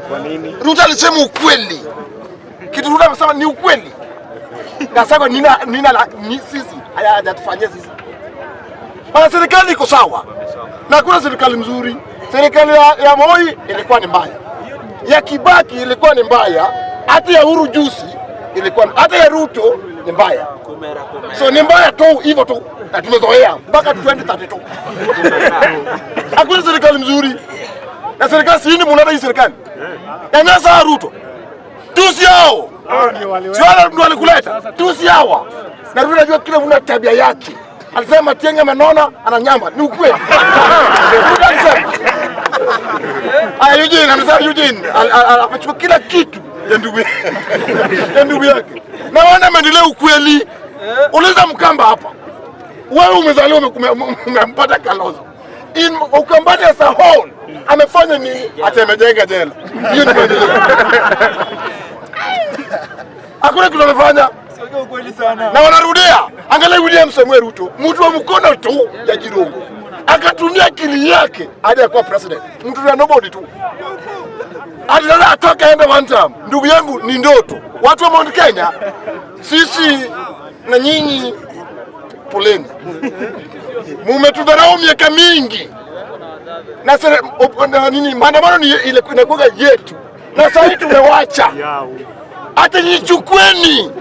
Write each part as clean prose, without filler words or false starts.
Kwa nini? Ruto alisema ukweli. Kitu Ruto amesema ni ukweli. Gachagua sisi hajatufanyia sisi. Bana, serikali iko sawa. Na kuna serikali mzuri. Serikali ya Moi ilikuwa ni mbaya. Ya Kibaki ilikuwa ni mbaya. Hata ya Uhuru juzi ilikuwa, hata ya Ruto ni mbaya. So ni mbaya tu hivyo tu. Na tumezoea mpaka 2032. Hakuna serikali mzuri. Na serikali si ni mnada hii serikali. Ya Nyasa Ruto. Tusi hao. Swala ndio alikuleta. Tusi hawa. Na Ruto anajua kila mtu tabia yake. Alisema Tienge amenona ananyamba. Ni ukweli. Eugene anasema Eugene anachukua kila kitu ya ndugu yake. Na wana maendeleo ukweli. Uliza Mkamba hapa. Wewe umezaliwa umempata Kalonzo. Ukambani as a whole amefanya nini? Ati amejenga jela. Hiyo ni maendeleo. Hakuna kitu amefanya. Sio ukweli sana. Na wanarudia. Angalia William Samuel Ruto, mtu wa mkono tu ya Jirongo. Akatumia akili yake hadi akawa president. Mtu ya nobody tu. Alitaka atoke aende one time. Ndugu yangu ni ndoto. Watu wa Mount Kenya, sisi na nyinyi poleni. Mumetudharau miaka mingi. Na nini maandamano ni ile inakuwa yetu. Na sasa tumewacha. Hata nichukweni.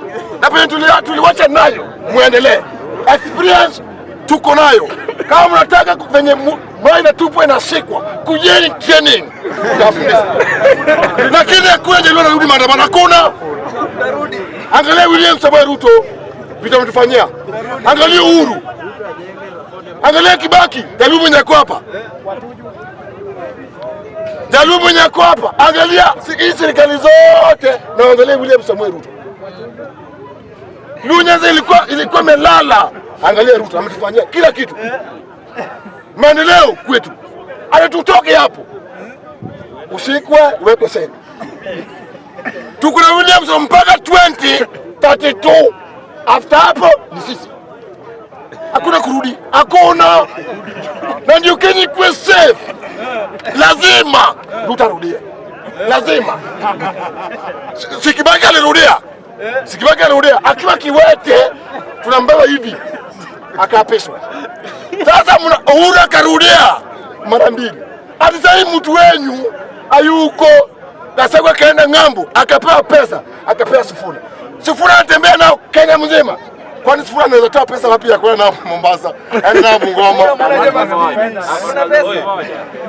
Na pia tuliwacha nayo. Muendelee. Experience tuko nayo. Kama mnataka venye maana tupo inasikwa, kujeni training. Lakini hakuna ndio anarudi maandamano, hakuna. Angalia William Samoei Ruto vitu ametufanyia. Angalia Uhuru. Angalia Kibaki, Jalumu nyako hapa. Jalumu nyako hapa. Angalia serikali zote na angalia William Samoei Ruto. Nyanza ilikuwa melala. Angalia Ruto ametufanyia kila kitu. Maendeleo kwetu. Anatutoke hapo. Usikwe uwekwe sasa. Tuko na Williams mpaka 2032. After hapo ni sisi. Hakuna kurudi. Hakuna. Na ndio Kenya kwa safe. Lazima tutarudia. Lazima. Sikibaki alirudia. Sikibaki alirudia. Akiwa Kiwete tunambeba hivi. Akapeshwa. Sasa Uhuru akarudia mara mbili. Hadi sasa mtu wenyu hayuko. Gachagua kaenda ng'ambo, akapewa pesa, akapewa Sifuna. Sifuna anatembea nao Kenya mzima. Kwani Sifuna anaweza toa pesa wapi ya kwenda Mombasa? Yaani na Bungoma. Hakuna pesa.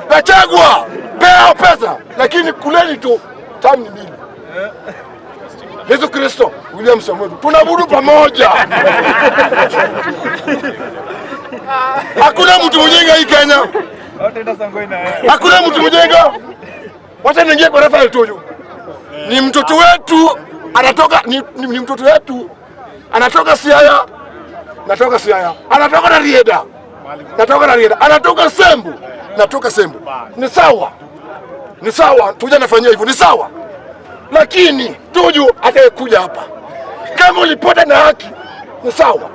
Gachagua pea pesa, lakini kuleni tu tani mbili. Yesu Kristo, William Samoei, tunabudu pamoja. Hakuna mtu mjenga hii Kenya. Hakuna mtu mjenga. Wacha niingie kwa Rafael Tuju. Ni mtoto wetu anatoka ni mtoto wetu anatoka Siaya. Natoka Siaya. Anatoka na Rieda. Natoka na Rieda. Anatoka Sembu. Natoka Sembu. Ni sawa. Ni sawa. Tuja nafanyia hivyo. Ni sawa. Lakini Tuju atakuja hapa. Kama ulipata na haki ni sawa.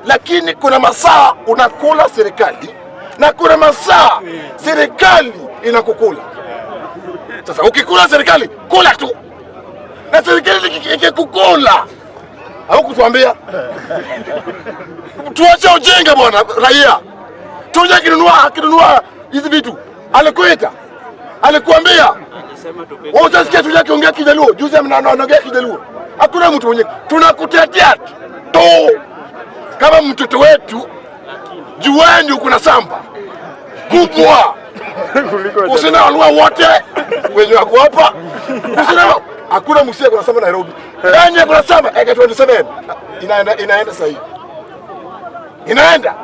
Lakini kuna masaa unakula serikali na kuna masaa serikali inakukula. Sasa ukikula serikali, kula tu. Na serikali ikikukula, au kutuambia tuache ujinga bwana raia. Tuja kinunua hizi vitu. Alikuita. Alikuambia. Wewe utasikia Tuja kiongea Kijaluo. Juzi anaongea Kijaluo. Hakuna mtu mwenye. Tunakutetea tu. Kama mtoto wetu juani uko na samba kubwa. Usina walua wote wenye wako hapa. Usina hakuna msia kuna samba Nairobi. Yaani kuna samba eka 27 inaenda sasa hivi. Inaenda.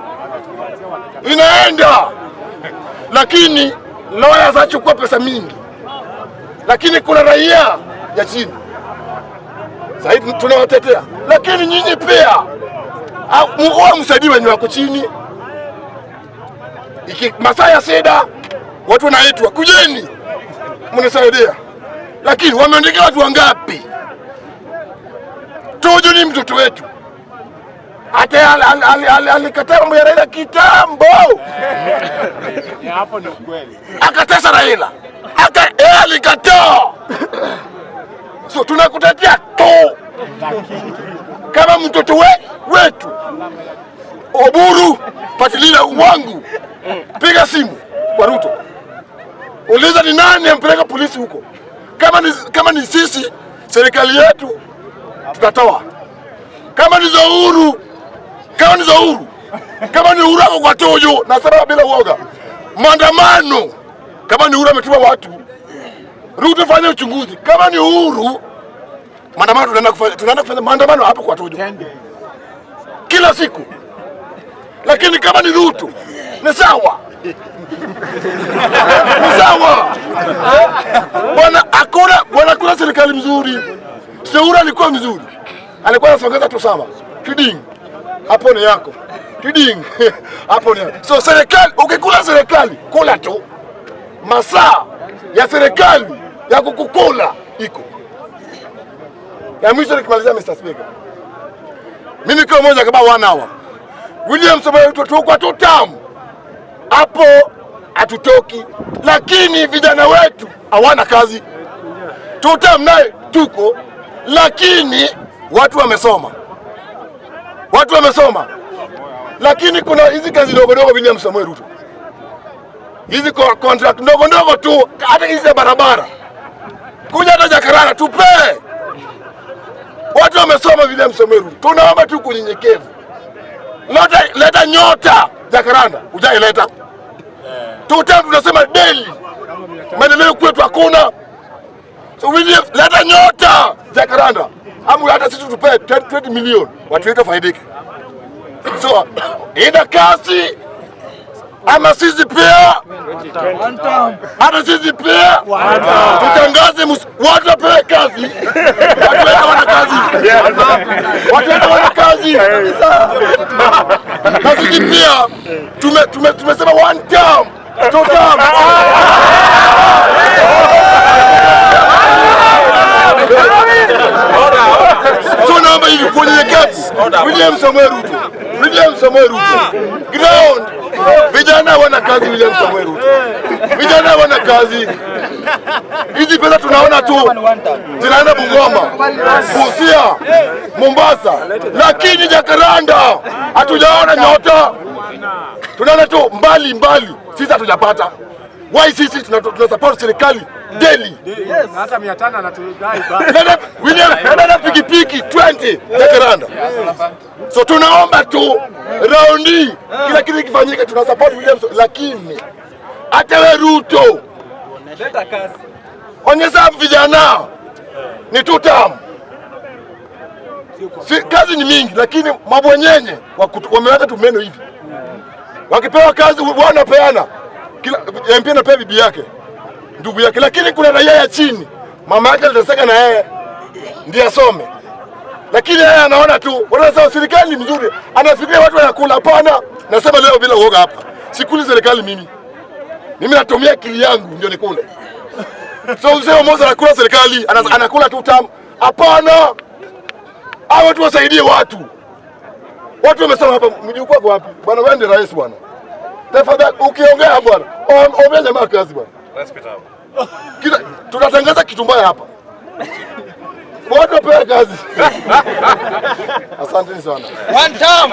Lakini lawyers achukua pesa mingi. Lakini kuna raia ya chini. Sasa tunawatetea. Lakini nyinyi pia Mungu msaidie wenye wako chini. Masaa ya seda watu wanaitwa kujeni. Mnasaidia. Lakini wameandika watu wangapi? Tuju ni mtoto wetu. Hata alikataa mambo ya Raila kitambo. Hapo ni kweli. Akatesa Raila. tunakutetea tu kama mtoto wetu. Oburu patilila wangu, piga simu kwa Ruto, uliza ni nani ampeleka polisi huko. Kama ni sisi, serikali yetu tutatoa. Kama ni Uhuru, kama ni Uhuru kwa tojo, nasema bila uoga. Maandamano kama ni Uhuru ametuma watu, Ruto fanya uchunguzi. Kama ni Uhuru, maandamano tunaenda kufanya maandamano hapo kwa tojo kila siku. Lakini kama ni Ruto, ni sawa. Ni sawa. Bwana kuna serikali mzuri. Seura alikuwa mzuri. Alikuwa anasongeza tu sawa. Kiding. Hapo ni yako. Kiding. Hapo ni yako. So serikali, ukikula serikali, kula tu. Masaa ya serikali ya kukukula iko. Ya mwisho nikimalizia Mr. Speaker. Mimi kwa moja kama 1 hour. William Samoei Ruto tukwa tutamu. Hapo hatutoki, lakini vijana wetu hawana kazi. Tutamu naye tuko, lakini watu wamesoma. Lakini kuna hizi kazi ndogo William Samoei Ruto. Hizi contract ndogo tu, hata hizi barabara. Kuja hata Jakaranda tupe. Watu wamesoma William Samoei Ruto. Tunaomba tu kunyenyekevu. Leta nyota Jakaranda, hujaileta. Tutamu tunasema daily. Maendeleo kwetu hakuna. So William, leta nyota Jakaranda. Amu hata sisi tupe 20 million, watu wetu faidike. So, ina kasi ama sisi pia hata sisi pia tutangaze watu wapewe kazi. Watu wetu wana kazi. Na sisi pia tumesema 1 term. 2 term. So naomba hivi kunyenyekevu. William Samoei Ruto. Ground. Vijana wana kazi William Samoei Ruto. Vijana wana kazi. Hizi pesa tunaona tu zinaenda Bungoma, Busia, Mombasa, lakini Jakaranda hatujaona nyota. Tunaona tu mbali. Sisi hatujapata. Why sisi tuna support serikali daily? Yes, hata 500 anatudai bado. William nenda pikipiki 20 Jakaranda. So tunaomba tu raundi kila kitu kifanyike, tuna support William, lakini hata we Ruto leta kazi. Onyesha vijana ni tutamu. Kazi ni mingi, lakini mabwenyenye wameweka tu meno hivi. Wakipewa kazi wanapeana. Kila MP anapewa bibi yake, ndugu yake, lakini kuna raia ya chini, mama yake aliteseka na yeye ndiye asome. Lakini yeye anaona tu, wanasema serikali ni mzuri, anafikiria watu wanakula. Hapana, nasema leo bila uoga hapa. Sikuli serikali mimi natumia akili yangu ndio nikule. So usema Moza anakula serikali, anakula tu tamu. Hapana. Hao watu wasaidie watu. Watu wamesema hapa, mjukuu wako wapi? Bwana wewe ndiye rais bwana. Tafadhali ukiongea bwana, ongea jamaa kazi bwana. Tunatangaza kitu mbaya hapa. Watu wapewe kazi. Asante sana. 1 term.